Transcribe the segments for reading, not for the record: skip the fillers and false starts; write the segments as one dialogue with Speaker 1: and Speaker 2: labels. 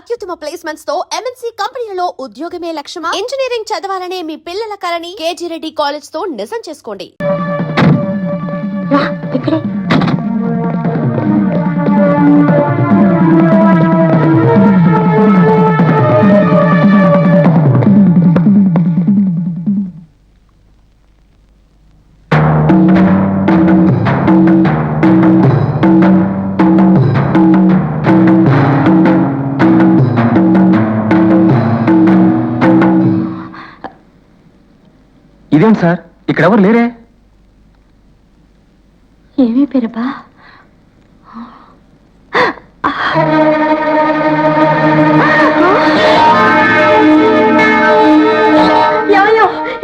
Speaker 1: అత్యుత్తమ ప్లేస్మెంట్స్ తో ఎంఎన్సీ కంపెనీలలో ఉద్యోగమే లక్ష్యమా? ఇంజనీరింగ్ చదవాలనే మీ పిల్లల కలని కేజీ రెడ్డి కాలేజ్ తో నిజం చేసుకోండి.
Speaker 2: ఇదేంటి సార్, ఇక్కడ ఎవరు లేరే?
Speaker 3: ఏమీ పేరబ్బా?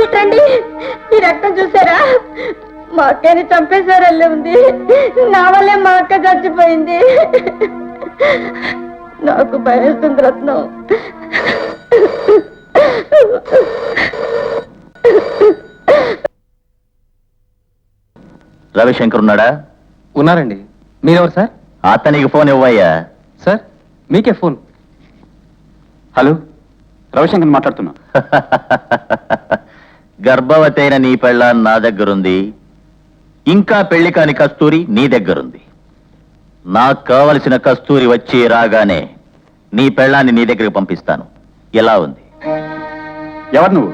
Speaker 3: ఇటండి, ఈ రక్తం చూసారా? మా అక్కని చంపేశారల్లే ఉంది. నా వల్లే మా అక్క చచ్చిపోయింది. నాకు భయస్తుంది రత్నం.
Speaker 2: రవిశంకర్ ఉన్నాడా? ఉన్నారండి. మీరెవరు సార్? అతనికి ఫోన్ ఇవ్వయ్యా. సార్ మీకే ఫోన్. హలో, రవిశంకర్ మాట్లాడుతున్నా. గర్భవతి అయిన నీ పెళ్ళ నా దగ్గరుంది, ఇంకా పెళ్లి కాని కస్తూరి నీ దగ్గరుంది. నాకు కావలసిన కస్తూరి వచ్చి రాగానే నీ పెళ్ళాన్ని నీ దగ్గరికి పంపిస్తాను. ఎలా ఉంది? ఎవరు నువ్వు?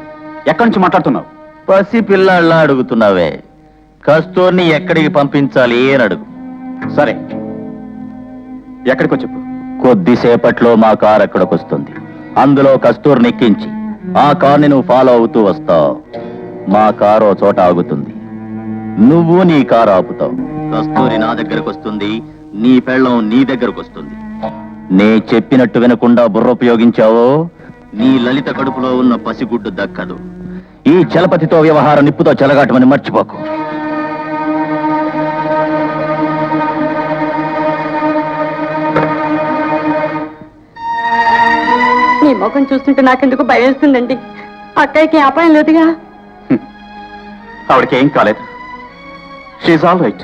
Speaker 2: ఎక్కడి నుంచి మాట్లాడుతున్నావు? పసి పిల్లాళ్ళ అడుగుతున్నావే. కస్తూర్ని ఎక్కడికి పంపించాలి అని అడుగు. సరే, ఎక్కడికో చెప్పు. కొద్దిసేపట్లో మా కారు అక్కడికి వస్తుంది. అందులో కస్తూర్ని ఎక్కించి ఆ కార్ని నువ్వు ఫాలో అవుతూ వస్తావు. మా కారు చోట ఆగుతుంది. నువ్వు నీ కారు ఆపుతావు. కస్తూరి నా దగ్గరకు వస్తుంది, నీ పెళ్ళం నీ దగ్గరకు వస్తుంది. నే చెప్పినట్టు వినకుండా బుర్ర ఉపయోగించావో నీ లలిత కడుపులో ఉన్న పసిగుడ్డు దక్కదు. ఈ చలపతితో వ్యవహారం నిప్పుతో చెలగాటమని మర్చిపోకు.
Speaker 3: నీ ముఖం చూస్తుంటే నాకెందుకు భయం వేస్తుందండి. అక్కయ్యకి అపాయం లేదుగా?
Speaker 2: ఆవిడకి ఏం కాలేదు. She's all right.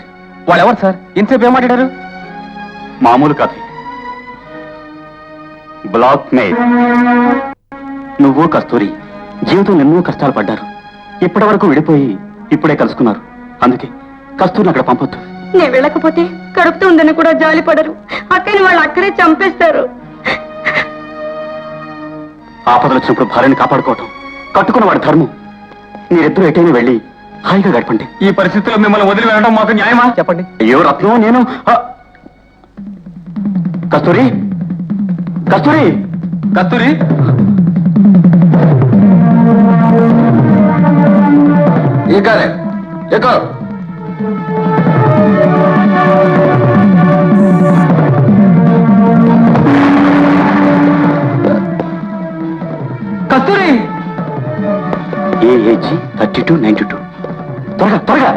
Speaker 2: వాళ్ళెవరు సార్? ఇంతసేపు ఏం మాట్లాడారు? మామూలు కథ. Blackmail. నువ్వు కస్తూరి జీవితంలో ఎన్నో కష్టాలు పడ్డారు. ఇప్పటి వరకు విడిపోయి ఇప్పుడే కలుసుకున్నారు. అందుకే కస్తూరిని అక్కడ పంపొద్దు.
Speaker 3: నేను వెళ్ళకపోతే కడుపుతూ ఉందని కూడా జాలి పడరు. అక్కని వాళ్ళు అక్కడే చంపేస్తారు.
Speaker 2: ఆపదలు వచ్చినప్పుడు భార్యని కాపాడుకోవటం కట్టుకున్న వాడి ధర్మం. మీరిద్దరూ ఎటైనా వెళ్ళి హాయిగా గడపండి. ఈ పరిస్థితుల్లో మిమ్మల్ని వదిలి వెళ్ళడం మాకు న్యాయమా? చెప్పండి. అయ్యో రత్నం, నేను కస్తూరి కస్తూరి కస్తూరి ఎక్కాలే ఎక్కో. కస్తూరి ఏజ్ 3292. త్వరగా త్వరగా.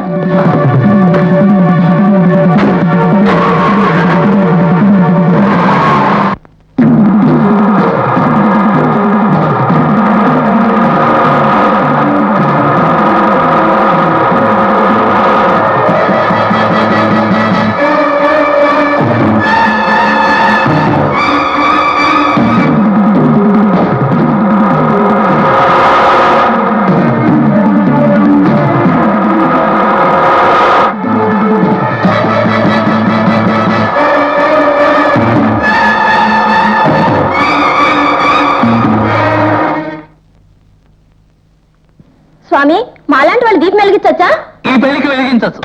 Speaker 3: స్వామి, మాలాంటి వాళ్ళు దీపం వెలిగించచ్చా?
Speaker 2: ఈ పెళ్లికి వెలిగించచ్చు.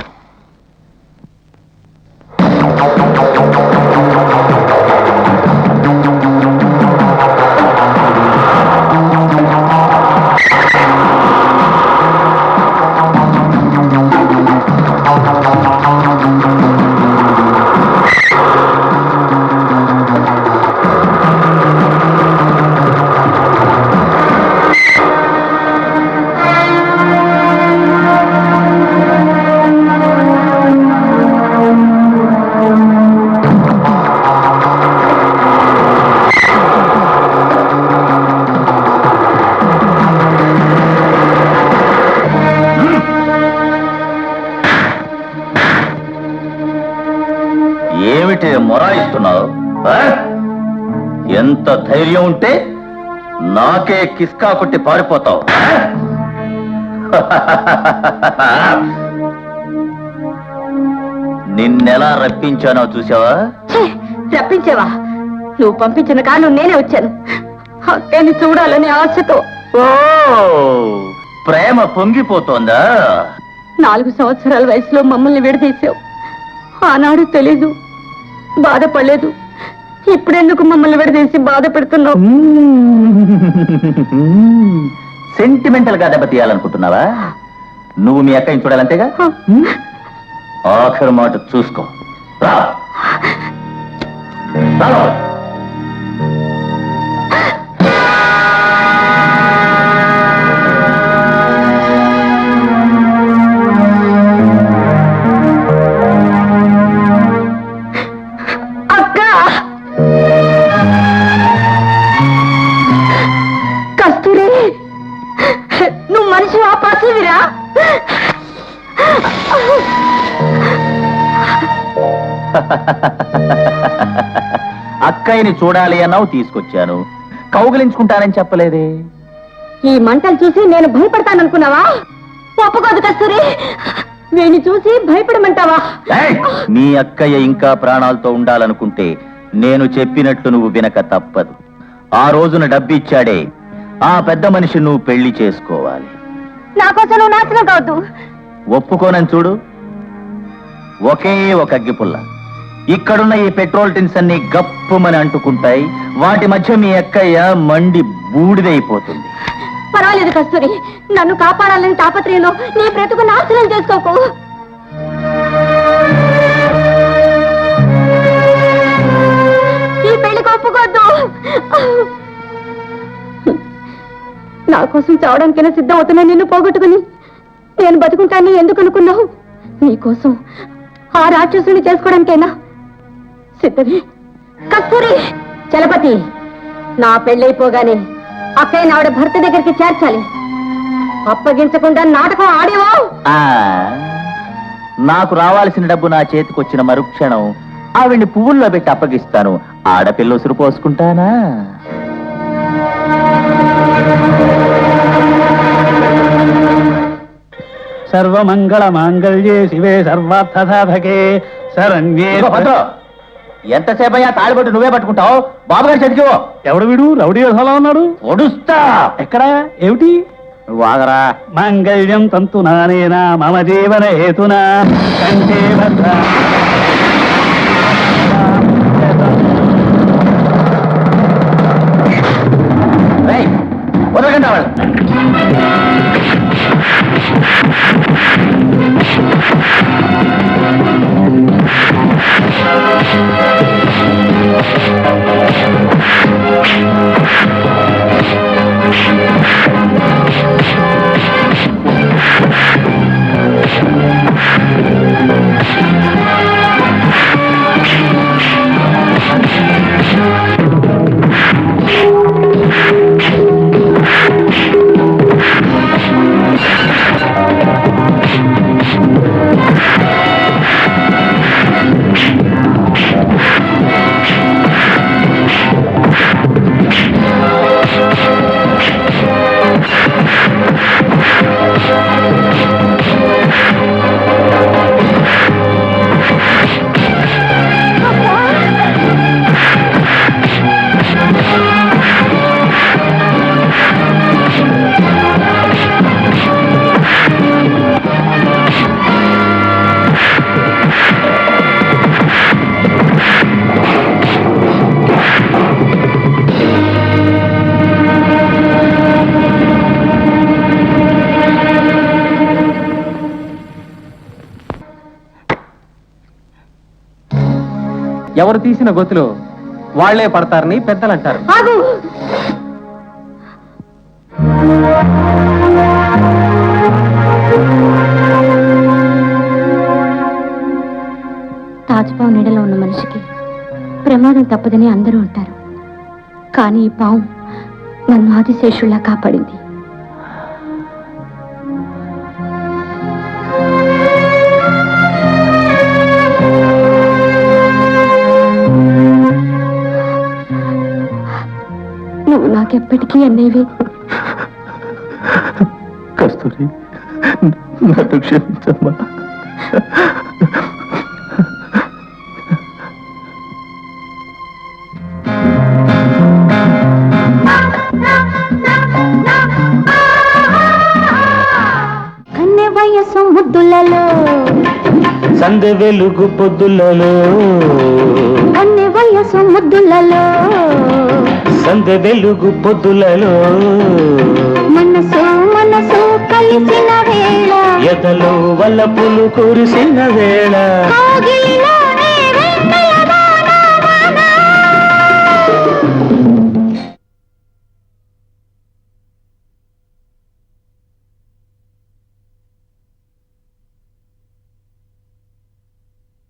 Speaker 2: ధైర్యం ఉంటే నాకే కిస్కా కొట్టి పారిపోతావు. నిన్నెలా రప్పించానో చూసావా?
Speaker 3: ఛే, రప్పించావా? నువ్వు పంపించిన కాను నేనే వచ్చాను. అక్కని చూడాలని ఆశతో.
Speaker 2: ఓ, ప్రేమ పొంగిపోతోందా?
Speaker 3: 4 సంవత్సరాల వయసులో మమ్మల్ని విడదీశావు. ఆనాడు తెలీదు, బాధపడలేదు. ఇప్పుడెందుకు మమ్మల్ని విడదీసి బాధ పెడుతున్నావు?
Speaker 2: సెంటిమెంటల్ గా దెబ్బతీయాలనుకుంటున్నావా? నువ్వు మీ అక్కని చూడాలంతేగా? ఆఖరి మాట చూసుకో. రా. రా.
Speaker 3: అక్క, కస్తూరి, నువ్వు మనిషి ఆ పసివిరా?
Speaker 2: అక్కయ్యని చూడాలి అన్నావు, తీసుకొచ్చాను. కౌగిలించుకుంటానని చెప్పలేదే.
Speaker 3: ఈ మంటలు చూసి నేను భయపడతాననుకున్నావా? ఒప్పుకోదు కస్తూరి. వీణ్ణి చూసి భయపడమంటావా?
Speaker 2: ఏయ్! మీ అక్కయ్య ఇంకా ప్రాణాలతో ఉండాలనుకుంటే నేను చెప్పినట్టు నువ్వు వినక తప్పదు. ఆ రోజున డబ్బిచ్చాడే ఆ పెద్ద మనిషి నువ్వు పెళ్లి చేసుకోవాలి.
Speaker 3: నా కోసం నువ్వు నాశనం కావద్దు.
Speaker 2: ఒప్పుకోనని చూడు. ఒకే ఒక అగ్గిపుల్ల. ఇక్కడున్న ఈ పెట్రోల్ టిన్స్ అన్ని గప్పుమని అంటుకుంటాయి. వాటి మధ్య మీ అక్కయ్య మండి బూడిదైపోతుంది.
Speaker 3: పర్వాలేదు కస్తూరి, నన్ను కాపాడాలని తాపత్రయంలో నీ బ్రతుకు నాశనం చేసుకోకు. ఈ పెళ్లికి ఒప్పుకోద్దు. నా కోసం చావడానికైనా సిద్ధం అవుతున్నా నిన్ను పోగొట్టుకుని నేను బతుకుంటానని ఎందుకు అనుకున్నావు? నీకోసం ఆ రాక్షసుని చేసుకోవడానికైనా సిద్ధమే. కస్తూరి, చలపతి, నా పెళ్ళైపోగానే అక్కయ్య ఆవిడ భర్త దగ్గరికి చేర్చాలి. అప్పగించకుండా నాటకం ఆడేవో.
Speaker 2: ఆ, నాకు రావాల్సిన డబ్బు నా చేతికొచ్చిన మరుక్షణం ఆవిడ్ని పువ్వుల్లో పెట్టి అప్పగిస్తాను. ఆడపిల్ల ఉసురు పోసుకుంటానా?
Speaker 4: సర్వమంగళ మాంగళ్యే శివే సర్వార్థ సాధకే శరణ్యే.
Speaker 2: ఎంతసేపయ్యా తాళిబొట్టు నువ్వే పట్టుకుంటావు? బాబుగారు చదివో.
Speaker 4: ఎవడు వీడు? రౌడీ అలా ఉన్నాడు.
Speaker 2: ఒడుస్తా.
Speaker 4: ఎక్కడ? ఏమిటి?
Speaker 2: నువ్వు ఆగరా.
Speaker 4: మంగళ్యం తంతు నానేనా మమ జీవన హేతునా కంఠే భద్ర.
Speaker 2: వదలకండి వాళ్ళు.
Speaker 4: ఎవరు తీసిన గొతులు వాళ్లే పడతారని పెద్దలు అంటారు.
Speaker 3: ఆగు. తాజ్పావు నీడలో ఉన్న మనిషికి ప్రమాదం తప్పదని అందరూ అంటారు. కానీ ఈ పాము నన్ను ఆదిశేషుల్లా కాపాడింది. నువ్వు నాకెప్పటికీ అన్నయ్యవి.
Speaker 2: కస్తూరి, నన్ను క్షమించమ్మా.
Speaker 3: కన్నె వయసు ముద్దులలో,
Speaker 4: సందె వెలుగు పొద్దులలో,
Speaker 3: కన్నె వయసు ముద్దులలో,
Speaker 4: సందె వెలుగు పొద్దులలో,
Speaker 3: మనసు మనసు కలిసిన వేళ,
Speaker 4: ఎదలో వల్లపులు కురిసిన వేళ,
Speaker 3: కోగిలిలో